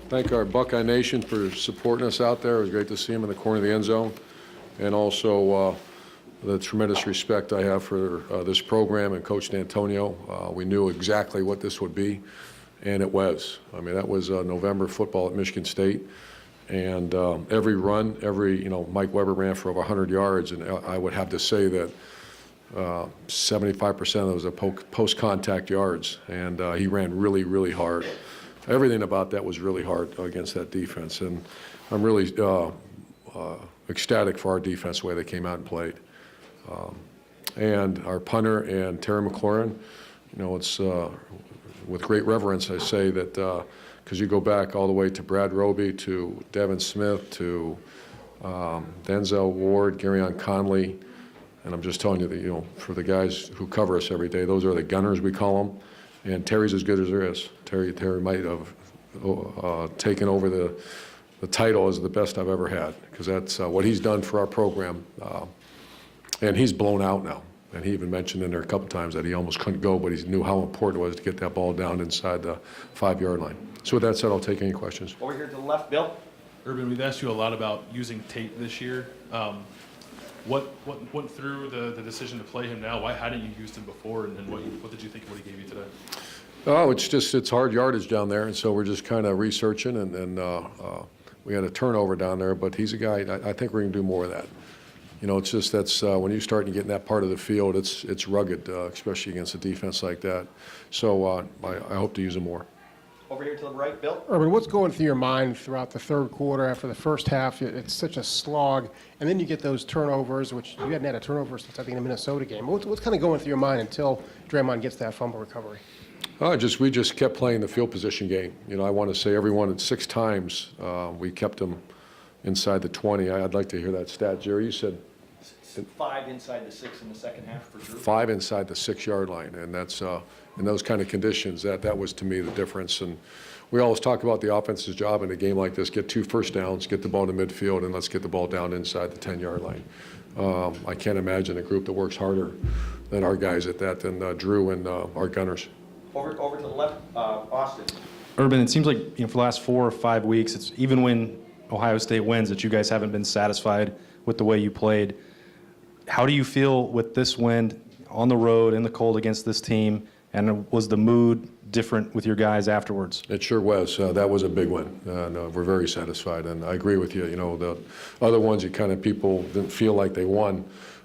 Thank our Buckeye Nation for supporting us out there. It was great to see them in the corner of the end zone. And also the tremendous respect I have for this program and Coach D'Antonio. We knew exactly what this would be, and it was. I mean, that was November football at Michigan State. And every run, Mike Weber ran for over 100 yards, and I would have to say that 75% of those are post-contact yards, and he ran really, really hard. Everything about that was really hard against that defense, and I'm really ecstatic for our defense the way they came out and played. And our punter and Terry McLaurin, it's with great reverence I say that because you go back all the way to Brad Roby, to Devin Smith, to Denzel Ward, Garyon Conley, and I'm just telling you that, for the guys who cover us every day, those are the gunners, we call them. And Terry's as good as there is. Terry might have taken over the title as the best I've ever had, because that's what he's done for our program. And he's blown out now. And he even mentioned in there a couple times that he almost couldn't go, but he knew how important it was to get that ball down inside the 5-yard line. So with that said, I'll take any questions. Over here to the left, Bill. Urban, we've asked you a lot about using tape this year. What went through the decision to play him now? How didn't you use him before, and what did you think of what he gave you today? Oh, it's hard yardage down there, and so we're just kind of researching, and we had a turnover down there, but he's a guy, I think we're going to do more of that. It's just that's when you start to get in that part of the field, it's rugged, especially against a defense like that. So I hope to use him more. Over here to the right, Bill. Urban, what's going through your mind throughout the third quarter after the first half? It's such a slog, and then you get those turnovers, which you hadn't had a turnover since I think the Minnesota game. What's kind of going through your mind until Draymond gets that fumble recovery? We just kept playing the field position game. I want to say everyone at 6 times we kept them inside the 20. I'd like to hear that stat, Jerry. You said 5 inside the 6 in the second half for Drew. 5 inside the 6-yard line, and that's in those kind of conditions. That was to me the difference. And we always talk about the offense's job in a game like this: get 2 first downs, get the ball to midfield, and let's get the ball down inside the 10-yard line. I can't imagine a group that works harder than our guys at that than Drew and our gunners. Over to the left, Austin. Urban, it seems like for the last 4 or 5 weeks, it's even when Ohio State wins that you guys haven't been satisfied with the way you played. How do you feel with this win on the road in the cold against this team, and was the mood different with your guys afterwards? It sure was. That was a big win. We're very satisfied, and I agree with you. The other ones, people didn't feel like they won.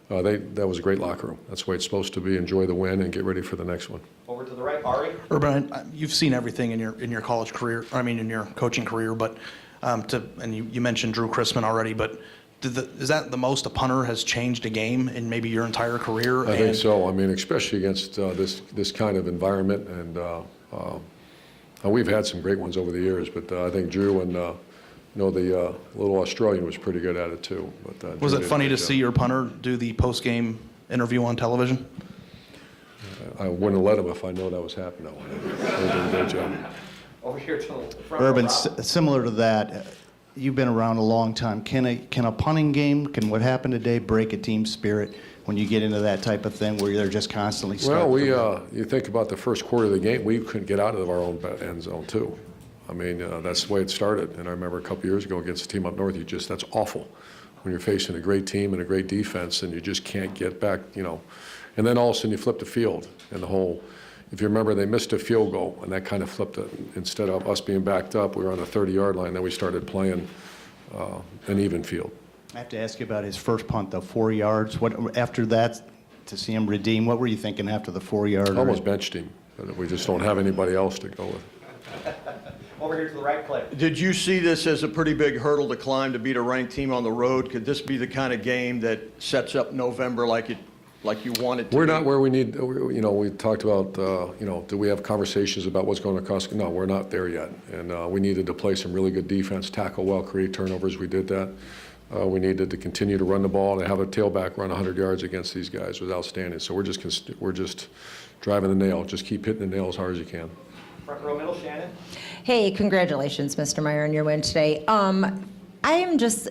That was a great locker room. That's the way it's supposed to be. Enjoy the win and get ready for the next one. Over to the right, Ari. Urban, you've seen everything in your college career. In your coaching career, but and you mentioned Drew Chrisman already, but. Is that the most a punter has changed a game in maybe your entire career? I think so. Especially against this kind of environment, and we've had some great ones over the years. But I think Drew and the little Australian was pretty good at it too. But was it funny to see your punter do the post-game interview on television? I wouldn't have let him if I know that was happening. They did a great job. Over here to the front. Urban, similar to that. You've been around a long time. Can a punting game, can what happened today break a team spirit when you get into that type of thing where they're just constantly starting? Well, you think about the first quarter of the game, we couldn't get out of our own end zone too. That's the way it started. And I remember a couple years ago against a team up north, that's awful when you're facing a great team and a great defense and you just can't get back, And then all of a sudden you flip the field and if you remember, they missed a field goal, and that kind of flipped it. Instead of us being backed up, we were on the 30-yard line. Then we started playing an even field. I have to ask you about his first punt, though, 4 yards. After that, to see him redeem, what were you thinking after the 4-yard? Almost benched him, but we just don't have anybody else to go with. Over here to the right, Clay. Did you see this as a pretty big hurdle to climb to beat a ranked team on the road? Could this be the kind of game that sets up November like you wanted to? We're not where we need. We talked about. Do we have conversations about what's going to cost? No, we're not there yet. And we needed to play some really good defense, tackle well, create turnovers. We did that. We needed to continue to run the ball and have a tailback run 100 yards against these guys was outstanding. So we're just driving the nail. Just keep hitting the nail as hard as you can. Front row, middle, Shannon. Hey, congratulations, Mr. Meyer, on your win today. I am just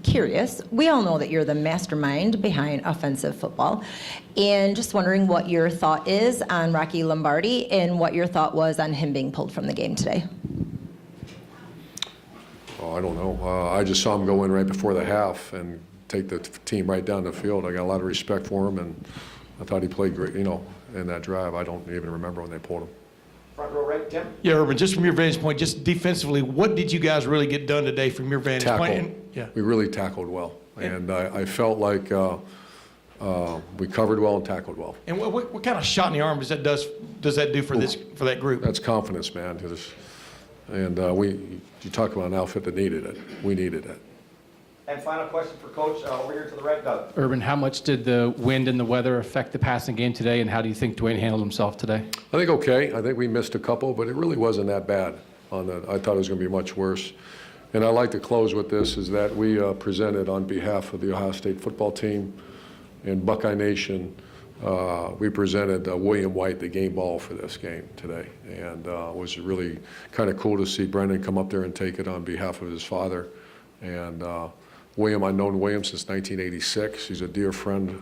curious. We all know that you're the mastermind behind offensive football, and just wondering what your thought is on Rocky Lombardi and what your thought was on him being pulled from the game today. Oh, I don't know. I just saw him go in right before the half and take the team right down the field. I got a lot of respect for him, and I thought he played great, in that drive. I don't even remember when they pulled him. Front row right, Tim? Yeah, Urban, just from your vantage point, just defensively, what did you guys really get done today from your vantage point? Tackle. And- Yeah. We really tackled well, and I felt like we covered well and tackled well. And what kind of shot in the arm does that do for that group? That's confidence, man. And you talk about an outfit that needed it. We needed it. And final question for Coach, over here to the right, Doug. Urban, how much did the wind and the weather affect the passing game today, and how do you think Dwayne handled himself today? I think okay. I think we missed a couple, but it really wasn't that bad. I thought it was going to be much worse. And I'd like to close with this, is that we presented on behalf of the Ohio State football team and Buckeye Nation, we presented William White the game ball for this game today. And it was really kind of cool to see Brendan come up there and take it on behalf of his father. And William, I've known William since 1986. He's a dear friend,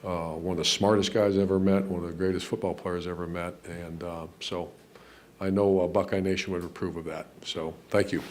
one of the smartest guys I ever met, one of the greatest football players I ever met. And so I know Buckeye Nation would approve of that. So thank you.